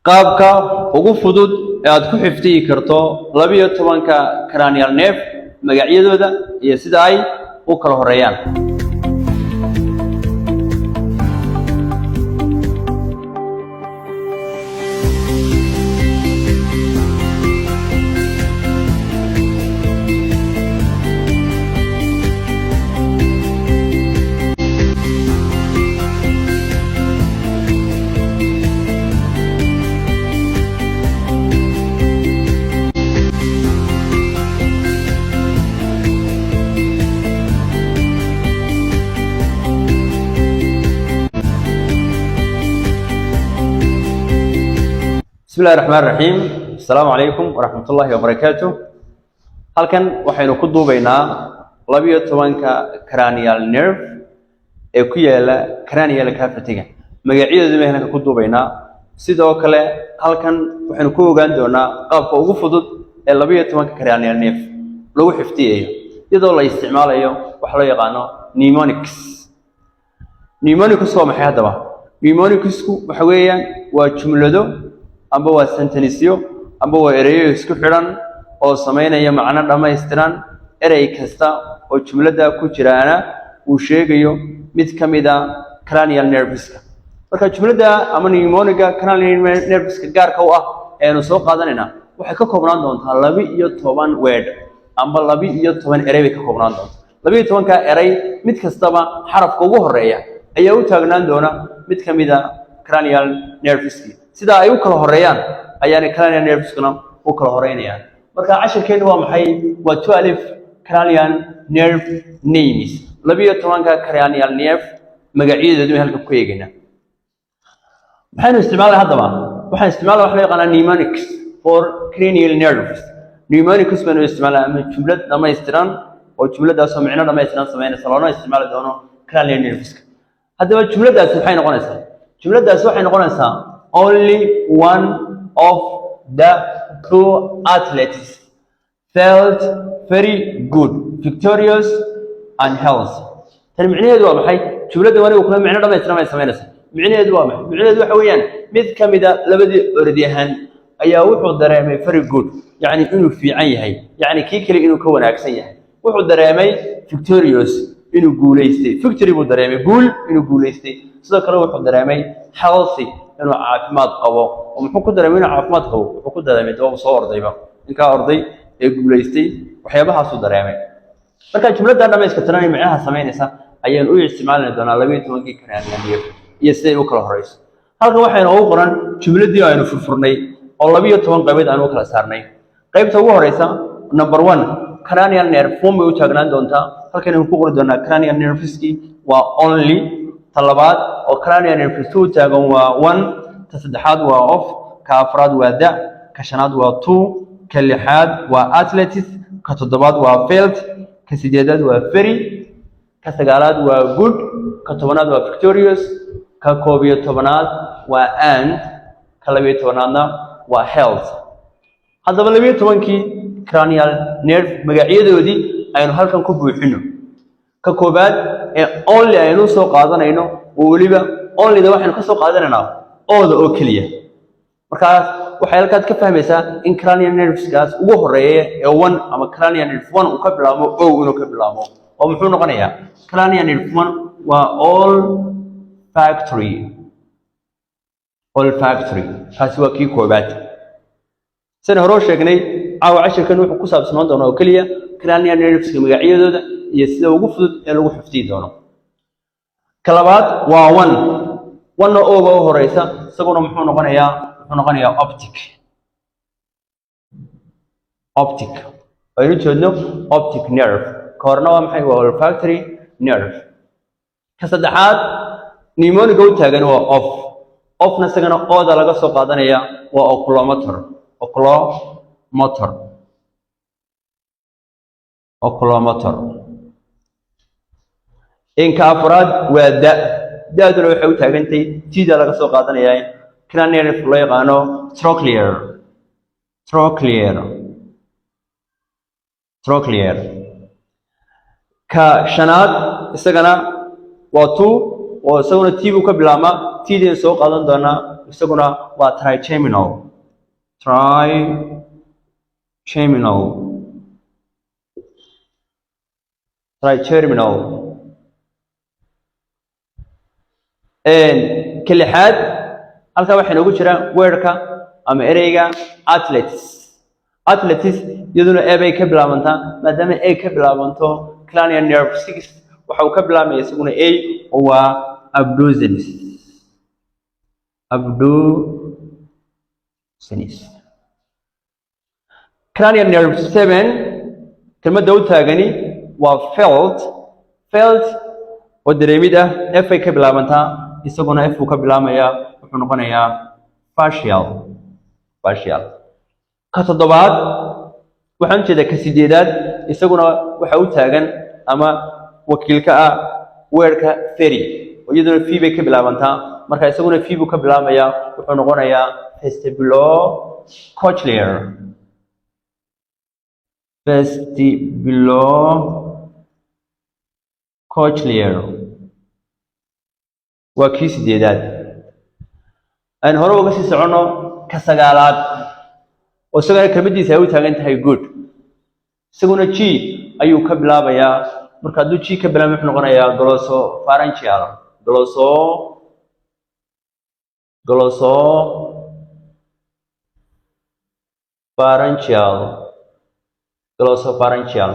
qaabka ugu fudud ee aad ku xifdiyi karto 12-ka cranial nerve magacyadooda iyo sida ay u kala horeeyaan. بسم الله الرحمن الرحيم. السلام عليكم ورحمة الله وبركاته. halkan waxaynu ku duubaynaa 12-ka cranial nerve ee ku yaala cranial cavity-ga magacyadooda meeshan ku duubaynaa. sidoo kale halkan waxaynu ku ogaan doonaa qaabka ugu fudud ee 12-ka cranial nerve lagu xifdiyo iyadoo la isticmaalayo wax loo yaqaan mnemonics. mnemonics waa maxay hadaba? mnemonicsku waxa weeyaan waa jumlado amba waa sentenceyo amba waa erayo isku xiran oo sameynaya macno dhameystiran. eray kasta oo jumlada ku jiraana uu sheegayo mid kamida cranial nerveska. marka jumlada ama mnemoniga cranial nerveska gaarka u ah ee soo qaadanayna waxay ka koobnaan doontaa 12 word amba 12 eray ka koobnaan doontaa. 12ka eray mid kastaba xarafka ugu horeeya ayaa u taagnaan doona mid kamida cranial nerveska. sida ay u kala horeeyaan ayaana cranial nerveskuna u kala horeynayaan. marka casharkeenu waa maxay? waa 12 cranial nerve names. 12ka cranial nerve magacyadooda halka ku eegayna. waxaanu isticmaalay hadaba waxaan isticmaalay wax loo yaqaan mnemonics for cranial nerves. mnemonics banu isticmaalay ama jumlad dhameystiran oo jumladaas oo macno dhameystiran sameynaysa loona isticmaali doono cranial nerveska. hadaba jumladaas waxay noqonaysaa waxay noqonaysaa only one of the two athletes felt very good, victorious and healthy. tan micnaheedu waa maxay? jumlada wani uu kula macno dhameystiran ay sameynaysaa. micnaheedu waa maxay? micnaheedu waxa weeyaan mid kamida labadii orodyahan ayaa wuxuu dareemay very good, yani inuu fiican yahay, yani kii kale inuu ka wanaagsan yahay. wuxuu dareemay victorious, inuu guuleystay. victory buu dareemay, guul inuu guuleystay. sidoo kale wuxuu dareemay healthy, inuu caafimaad qabo. oo muxuu ku dareemay inuu caafimaad qabo? wuxuu ku dareemay dawab soo ordayba, ninka orday ee guuleystay waxyaabahaas uu dareemay. marka jumlada dhameystiran ee macnaha sameynaysa ayaan u isticmaalnaa doonaa 12 cranial nerve iyo siday u kala horeyso. halkan waxaynu ugu qoran jumladii aynu furfurnay oo 12 qaybood aanu kala saarnay. qaybta ugu horeysa number 1 cranial nerve form ay u taagnaan doontaa. halkan aynu ku qori doonaa cranial nerveski waa only. talabaad oo cranial nerve two taagan waa 1. ta saddexaad waa off. ka afraad waa da. ka shanaad waa 2. ka lixaad waa athletics. ka toddobaad waa felt. ka sideedaad waa very. ka sagaalaad waa good. ka tobanaad waa victorious. ka 11aad waa and. ka 12aadna waa health. haddaba 12kii cranial nerve magacyadoodii aynu halkan ku buuxino. ka koobaad ee only aynu soo qaadanayno oo waliba only-da waxaynu ka soo qaadanaynaa ooda oo kaliya. markaas waxay halkaad ka fahmaysaa in cranial nerveskaas ugu horeeya ee 1 ama cranial nerve 1 uu ka bilaabo o inuu ka bilaabo. oo muxuu noqonayaa? cranial nerve 1 waa olfactory. kaasi waa kii koobaad. sida hore sheegnay caawa casharkan wuxuu ku saabsanaan doonaa oo kaliya cranial nerveska magacyadooda iyo sida ugu fudud ee lagu xifdiyi doono. ka labaad waa 1 oo ugu horeysa isaguna muxuu noqonayaa optic. aynu jeedno optic nerve. ka horna waa maxay? waa olfactory nerve. ka saddexaad mnemonic u taagan waa offna isagana ooda laga soo qaadanaya waa oculomotor. inka afraad waa da. daaduna waxay u taagantay tida laga soo qaadanayaa cranial nerve loo yaqaano trochlear. ka shanaad isagana waa 2 oo isaguna tiibu ka bilaabma tiideen soo qaadan doona isaguna waa trigeminal trigeminal ka lixaad halkaa waxaa inoogu jira weerka ama ereyga athletes iyaduna a bay ka bilaabantaa maadaama a ka bilaabanto cranial nerve 6 waxa uu ka bilaabmaya isaguna a oo waa abducens cranial nerve 7 kelmadda u taagani waa felt oo dareemid ah f ay ka bilaabantaa isaguna f uu ka bilaabmaya wuxuu noqonayaa facial ka toddobaad waxaan jeedaa ka sideedaad isaguna waxa u taagan ama wakiilka ah weerka ferry oo iyaduna f bay ka bilaabantaa marka isaguna f buu ka bilaabmaya wuxuu noqonayaa vestibulocochlear waa kii sideedaad aan hore uga sii soconno ka sagaalaad oo isagana kelmadiisa ay u taagan tahay good isaguna g ayuu ka bilaabayaa marka hadduu g ka bilaabay wuxuu noqonayaa glossopharyngeal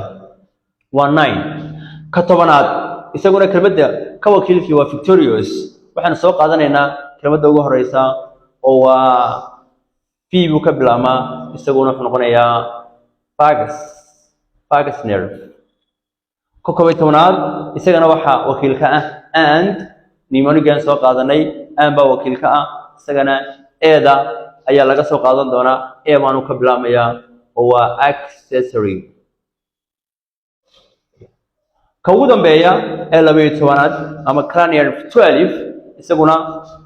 waa 9 ka tobanaad isaguna kelmadda ka wakiilkii waa victorious waxaan soo qaadanaynaa kelmadda ugu horeysa oo waa f buu ka bilaabmaa isaguna wuxuu noqonayaa vagus nerve ka 11aad isagana waxaa wakiilka ah and pneumonigan soo qaadanay and baa wakiilka ah isagana eeda ayaa laga soo qaadan doonaa e baanu ka bilaabmayaa oo waa accessory ka ugu dambeeya ee 12aad ama cranial 12 isaguna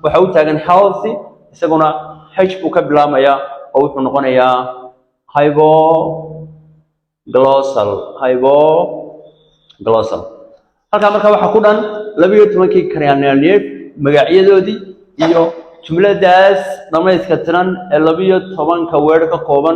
waxa u taagan healthy isaguna h buu ka bilaabmaya oo wuxuu noqonayaa hypoglossal halka marka waxa ku dhan 12kii cranial nerve magacyadoodii iyo jumladaas dhamayska tiran ee 12ka weedh ka kooban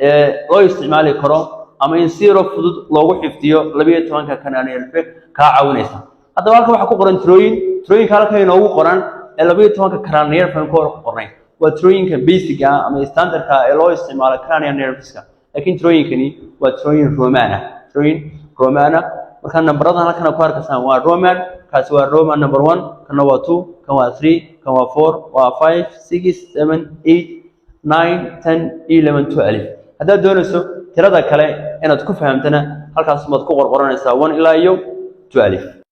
ee loo isticmaali karo ama in siro fudud loogu xifdiyo 12ka cranial nerve ka caawinaysa haddaba halka waxa ku qoran tirooyinka halka inoogu qoran ee 12ka cranial nerve ku qornay waa tirooyinka basic ah ama standardka ee loo isticmaalo cranial nerveska laakiin tirooyinkani waa tirooyin romana marka numberada halkan ku arkaysaan waa roman kaasi waa roman number 1 kana waa 2 kan waa 3 kan waa 4 waa 5 6 7 8 9 10 11 12 haddaad doonayso tirada kale inaad ku fahamtana halkaas maad ku qorqoranaysaa 1 ilaa iyo 12